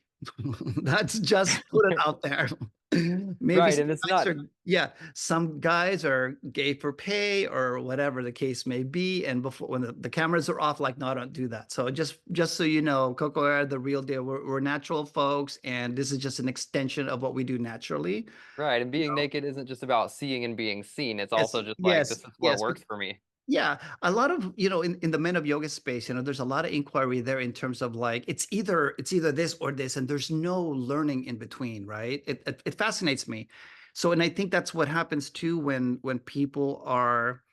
That's just put it out there. Maybe right, some and it's guys not are, yeah, some guys are gay for pay or whatever the case may be. And before when the cameras are off, like, no, don't do that. So just so you know, Coco are the real deal. We're natural folks, and this is just an extension of what we do naturally. right, and You being know, naked isn't just about seeing and being seen. It's yes, also just like yes, this is what yes. works for me. Yeah, a lot of, in the men of yoga space, there's a lot of inquiry there in terms of like it's either this or this, and there's no learning in between, right? It fascinates me. So, and I think that's what happens too when people are,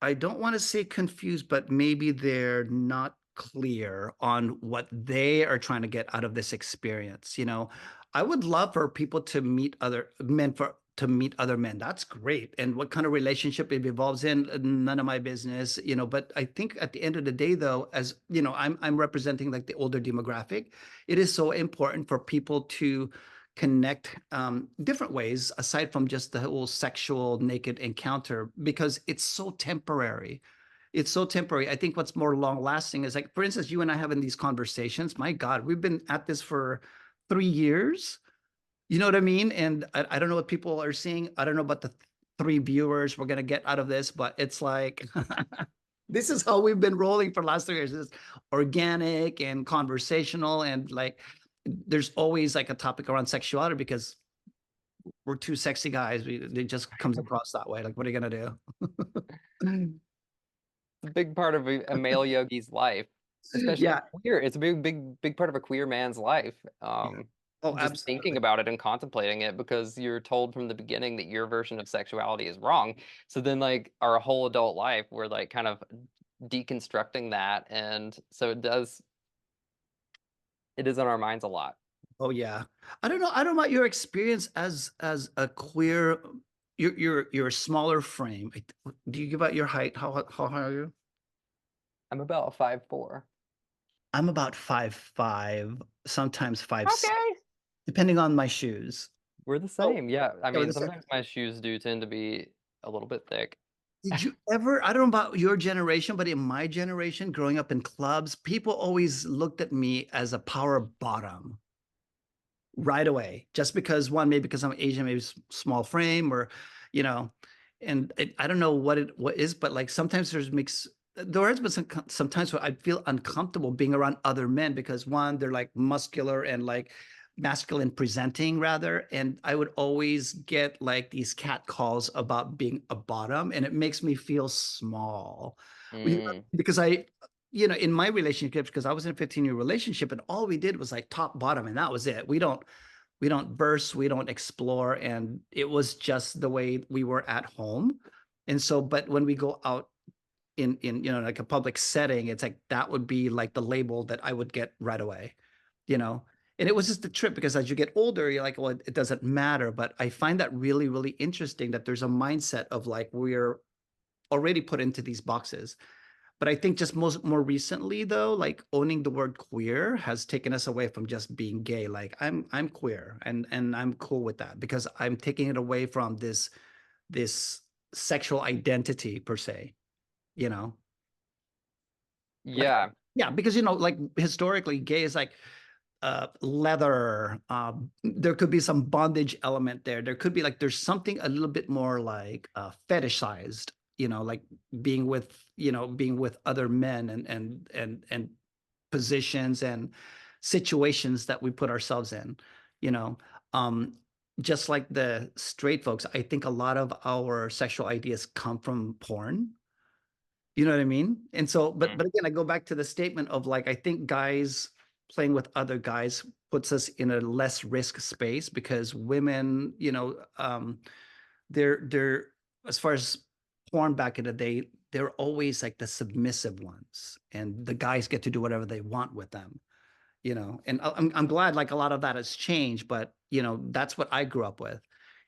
I don't want to say confused, but maybe they're not clear on what they are trying to get out of this experience. I would love for people to meet other men to meet other men. That's great. And what kind of relationship it evolves in, none of my business, but I think at the end of the day though, as I'm representing like the older demographic, it is so important for people to connect different ways aside from just the whole sexual naked encounter because it's so temporary. It's so temporary. I think what's more long lasting is like, for instance, you and I having these conversations. My God, we've been at this for 3 years. You know what I mean? And I don't know what people are seeing. I don't know about the three viewers we're gonna get out of this, but it's like this is how we've been rolling for the last 3 years. It's organic and conversational, and like there's always like a topic around sexuality because we're two sexy guys. It just comes across that way. Like, what are you gonna do? It's a big part of a male yogi's life, especially Yeah, a queer. It's a big part of a queer man's life. yeah. Oh, Just thinking absolutely. about it and contemplating it because you're told from the beginning that your version of sexuality is wrong. So then, like, our whole adult life, we're like kind of deconstructing that, and so it is on our minds a lot. Oh yeah. I don't know. I don't know about your experience as a queer. You're a smaller frame. Do you give out your height? How high are you? I'm about 5'4". I'm about 5'5", sometimes 5'6", Okay. depending on my shoes. We're the Oh, same. Yeah. I yeah, mean, sometimes my shoes do tend to be a little bit thick. did you ever, I don't know about your generation, but in my generation, growing up in clubs, people always looked at me as a power bottom right away, just because one, maybe because I'm Asian, maybe small frame or, you know, and I don't know what is, but like sometimes there has been sometimes where I feel uncomfortable being around other men because one, they're like muscular and like masculine presenting rather, and I would always get like these cat calls about being a bottom, and it makes me feel small. Mm, Because in my relationships, because I was in a 15-year relationship and all we did was like top bottom and that was it. We don't burst, we don't explore, and it was just the way we were at home. And so, but when we go out in like a public setting, it's like that would be like the label that I would get right away, you know. And it was just the trip because as you get older, you're like, well, it doesn't matter. But I find that really, really interesting that there's a mindset of like we're already put into these boxes. But I think just more recently though, like owning the word queer has taken us away from just being gay. Like I'm queer and I'm cool with that because I'm taking it away from this sexual identity per se, you know. Like yeah. yeah, because like historically gay is like leather. There could be some bondage element there. There could be like there's something a little bit more like fetishized, like being with other men and positions and situations that we put ourselves in, you know. Um, just like the straight folks, I think a lot of our sexual ideas come from porn. You know what I mean? And so, but Mm. but again, I go back to the statement of like I think guys playing with other guys puts us in a less risk space because women, they're as far as porn back in the day, they're always like the submissive ones, and the guys get to do whatever they want with them. And I'm glad like a lot of that has changed, but that's what I grew up with.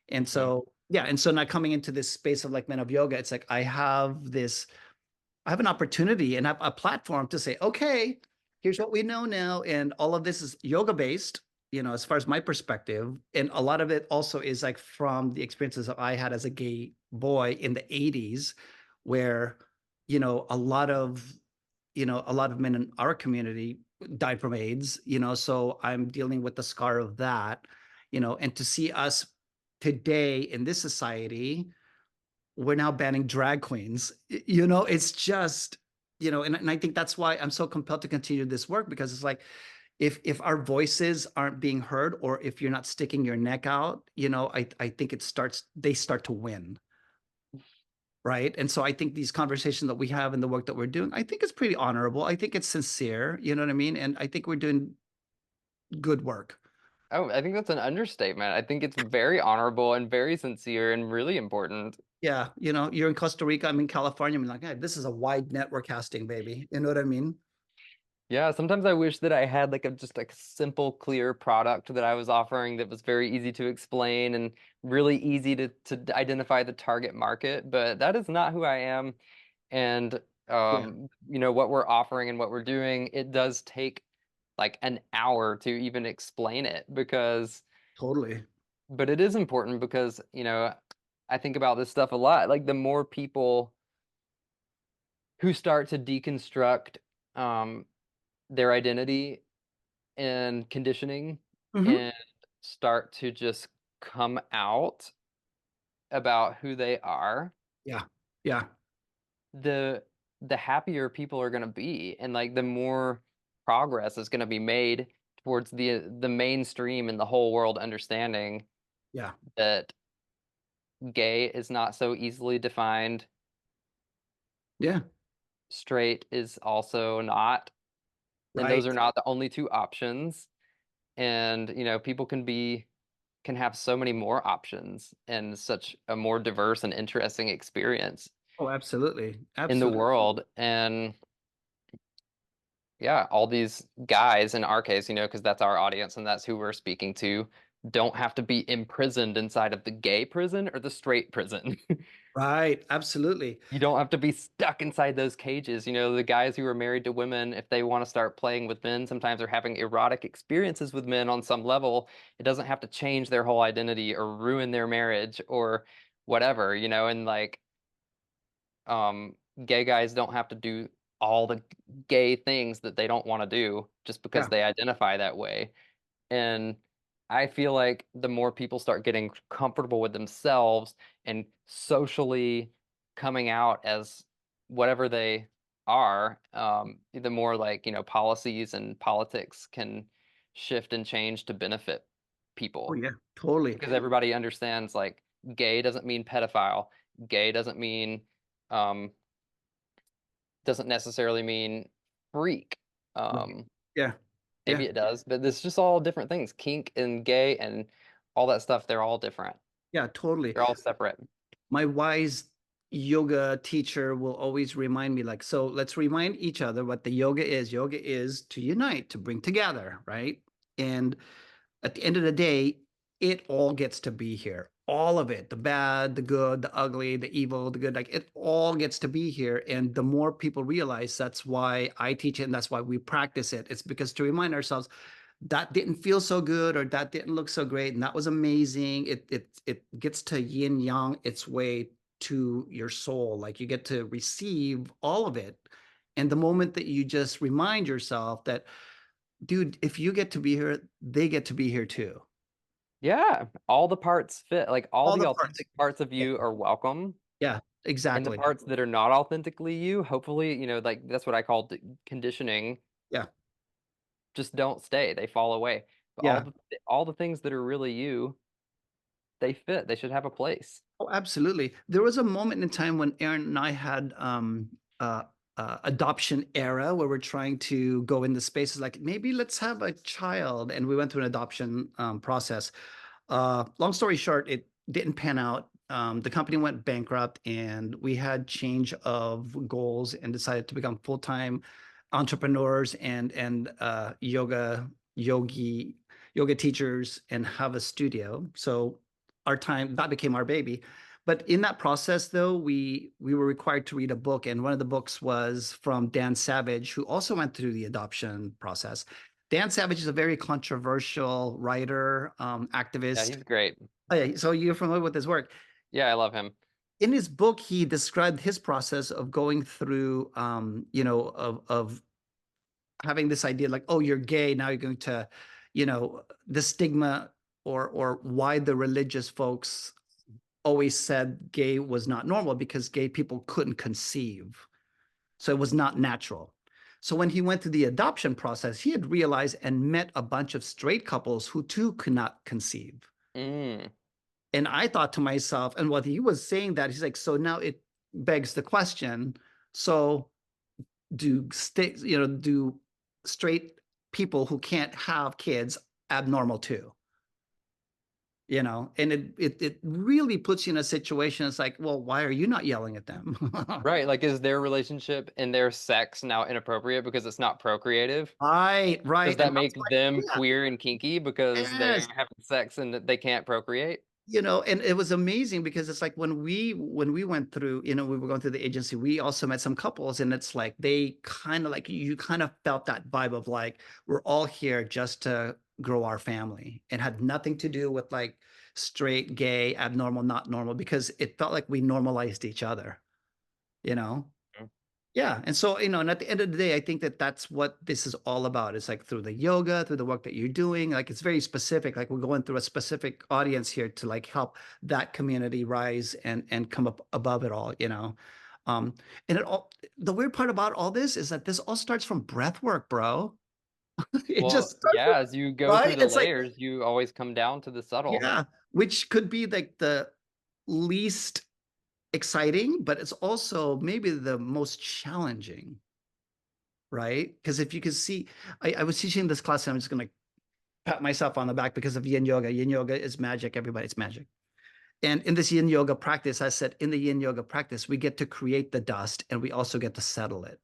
And Mhm. so yeah, and so now coming into this space of like men of yoga, it's like I have an opportunity and a platform to say, okay, here's what we know now. And all of this is yoga based, as far as my perspective. And a lot of it also is like from the experiences that I had as a gay boy in the 80s, where, a lot of men in our community died from AIDS, so I'm dealing with the scar of that, and to see us today in this society we're now banning drag queens. It's just, and I think that's why I'm so compelled to continue this work because it's like if our voices aren't being heard or if you're not sticking your neck out, I think they start to win. Right. And so I think these conversations that we have and the work that we're doing, I think it's pretty honorable. I think it's sincere. You know what I mean? And I think we're doing good work. Oh, I think that's an understatement. I think it's very honorable and very sincere and really important. Yeah. You're in Costa Rica, I'm in California. I'm like, hey, this is a wide network casting, baby. You know what I mean? Yeah, sometimes I wish that I had like just like a simple, clear product that I was offering that was very easy to explain and really easy to identify the target market, but that is not who I am. And Yeah, what we're offering and what we're doing, it does take like an hour to even explain it totally. but it is important because, I think about this stuff a lot. Like the more people who start to deconstruct um their identity and conditioning Hmm. and start to just come out about who they are, Yeah. Yeah. the the happier people are going to be and like the more progress is going to be made towards the mainstream and the whole world understanding. Yeah. that gay is not so easily defined, Yeah. straight is also not, and those Right. are not the only two options. And people can have so many more options and such a more diverse and interesting experience Oh, absolutely. in the Absolutely. world. And yeah, all these guys in our case, because that's our audience and that's who we're speaking to, don't have to be imprisoned inside of the gay prison or the straight prison. Right. Absolutely. You don't have to be stuck inside those cages. The guys who are married to women, if they want to start playing with men, sometimes they're having erotic experiences with men on some level. It doesn't have to change their whole identity or ruin their marriage or whatever, and like gay guys don't have to do all the gay things that they don't want to do just because Yeah. they identify that way. And I feel like the more people start getting comfortable with themselves and socially coming out as whatever they are, the more like, policies and politics can shift and change to benefit Oh, people. yeah. Totally. Because everybody understands like gay doesn't mean pedophile. Gay um, doesn't necessarily mean freak. Right. Um, Yeah. Maybe Yeah. it does, but it's just all different things. Kink and gay and all that stuff, they're all different. Yeah. Totally. They're all separate. My wise yoga teacher will always remind me, like, so let's remind each other what the yoga is. Yoga is to unite, to bring together, right? And at the end of the day, it all gets to be here. All of it, the bad, the good, the ugly, the evil, the good, like it all gets to be here. And the more people realize, that's why I teach it and that's why we practice it. It's because to remind ourselves that didn't feel so good or that didn't look so great and that was amazing. It gets to yin yang its way to your soul. Like you get to receive all of it. And the moment that you just remind yourself that, dude, if you get to be here, they get to be here too. Yeah, all the parts fit. Like all All the the parts. authentic parts of Yeah, you are welcome. yeah, And the exactly. parts that are not authentically you, hopefully, like that's what I call conditioning, Yeah, just don't stay. They fall away. But all yeah. the things that are really you, they fit. They should have a place. Oh, absolutely. There was a moment in time when Aaron and I had adoption era where we're trying to go into spaces like maybe let's have a child, and we went through an adoption process. Long story short, it didn't pan out. The company went bankrupt, and we had change of goals and decided to become full-time entrepreneurs and yoga teachers and have a studio. So our time that became our baby. But in that process, though, we were required to read a book, and one of the books was from Dan Savage, who also went through the adoption process. Dan Savage is a very controversial writer, Yeah, activist. he's great. Oh, yeah, so you're familiar with his work. Yeah, I love him. In his book, he described his process of going through, of having this idea like, oh, you're gay, now you're going to, the stigma or why the religious folks always said gay was not normal because gay people couldn't conceive. So it was not natural. So when he went through the adoption process, he had realized and met a bunch of straight couples who too could not conceive. Mm. And I thought to myself, and what he was saying that he's like, so now it begs the question, so do straight people who can't have kids abnormal too? And it really puts you in a situation. It's like, well, why are you not yelling at them? Right, like is their relationship and their sex now inappropriate because it's not procreative? Right, Does right. And that that's make why, them yeah, queer and kinky because they're yes. having sex and they can't procreate? And it was amazing because it's like when we went through, we were going through the agency, we also met some couples, and it's like they kind of like you kind of felt that vibe of like we're all here just to grow our family and had nothing to do with like straight, gay, abnormal, not normal, because it felt like we normalized each other, you know? Mm. Yeah. And so, and at the end of the day, I think that that's what this is all about. It's like through the yoga, through the work that you're doing, like it's very specific. Like we're going through a specific audience here to like help that community rise and come up above it all. Um, and the weird part about all this is that this all starts from breath work, bro. It Well, just starts yeah, from, as you go through right? the It's like, layers, you always come down to the subtle. yeah. which could be like the least exciting, but it's also maybe the most challenging, right? Because if you can see, I was teaching this class, and I'm just going to pat myself on the back because of yin yoga. Yin yoga is magic, everybody. It's magic. And in this yin yoga practice, I said, in the yin yoga practice, we get to create the dust and we also get to settle it,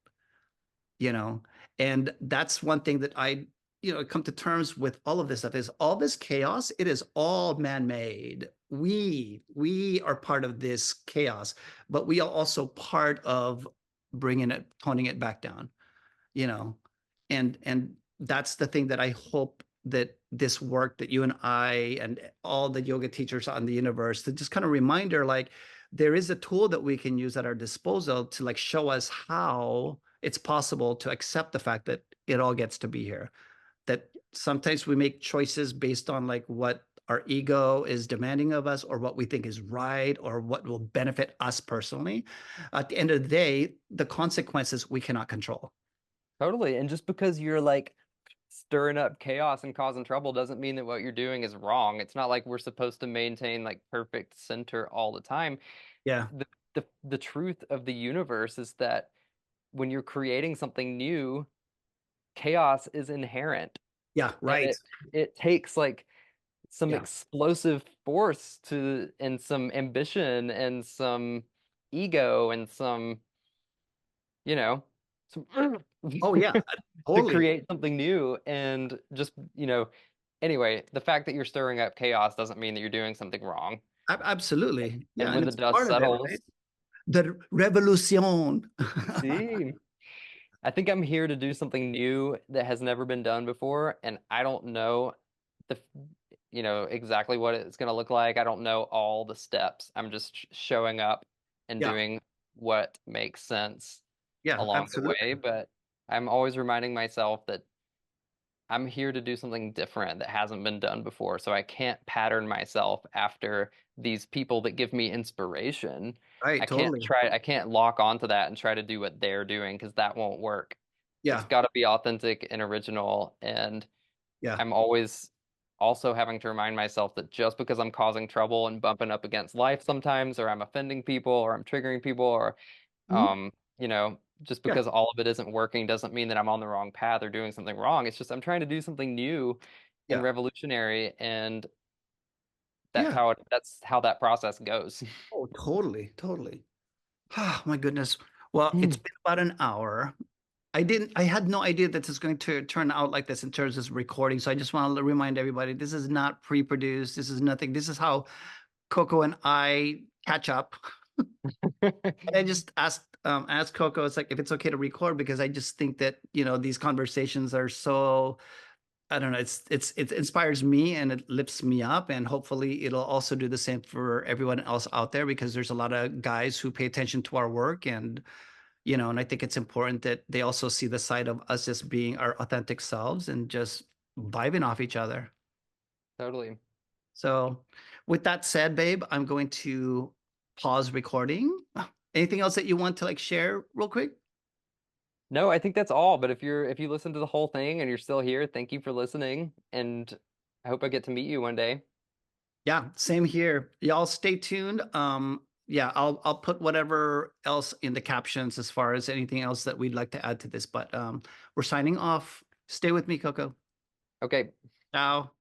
you know? And that's one thing that come to terms with all of this stuff is all this chaos, it is all man-made. We are part of this chaos, but we are also part of toning it back down, you know? And that's the thing that I hope that this work that you and I and all the yoga teachers on the universe, to just kind of reminder, like, there is a tool that we can use at our disposal to like show us how it's possible to accept the fact that it all gets to be here. That sometimes we make choices based on like what our ego is demanding of us or what we think is right or what will benefit us personally. At the end of the day, the consequences we cannot control. Totally. And just because you're like stirring up chaos and causing trouble doesn't mean that what you're doing is wrong. It's not like we're supposed to maintain like perfect center all the time. Yeah. The truth of the universe is that when you're creating something new, chaos is inherent. Yeah. And Right. it takes like some Yeah. explosive force to and some ambition and some ego and some, you know, some Oh yeah, to totally. create something new. And just, anyway, the fact that you're stirring up chaos doesn't mean that you're doing something wrong. Absolutely. And Yeah, and when the it's dust part of it, right? settles, The revolution. see, I think I'm here to do something new that has never been done before, and I don't know the exactly what it's going to look like. I don't know all the steps. I'm just showing up and Yeah, doing what makes sense yeah, along the way, absolutely. but I'm always reminding myself that I'm here to do something different that hasn't been done before. So I can't pattern myself after these people that give me inspiration. Right, totally. I can't lock onto that and try to do what they're doing because that won't work. It's Yeah, got to be authentic and original. And yeah. I'm always also having to remind myself that just because I'm causing trouble and bumping up against life sometimes, or I'm offending people, or I'm triggering people, or Mhm. just Yeah, because all of it isn't working doesn't mean that I'm on the wrong path or doing something wrong. It's just I'm trying to do something new and yeah. revolutionary, and Yeah. that's how that process goes. Oh, totally, totally. Ah, my goodness. Well, it's Mm. been about an hour. I had no idea that it's going to turn out like this in terms of recording. So I just want to remind everybody, this is not pre-produced. This is nothing. This is how Coco and I catch up. I just asked Coco, it's like if it's okay to record because I just think that, these conversations are so, I don't know, it inspires me and it lifts me up, and hopefully it'll also do the same for everyone else out there because there's a lot of guys who pay attention to our work, and I think it's important that they also see the side of us just being our authentic selves and just vibing off each other. Totally. So with that said, babe, I'm going to pause recording. Anything else that you want to like share real quick? No, I think that's all. But if you listen to the whole thing and you're still here, thank you for listening. And I hope I get to meet you one day. Yeah, same here. Y'all stay tuned. Yeah, I'll put whatever else in the captions as far as anything else that we'd like to add to this. But we're signing off. Stay with me, Coco. Okay. Ciao.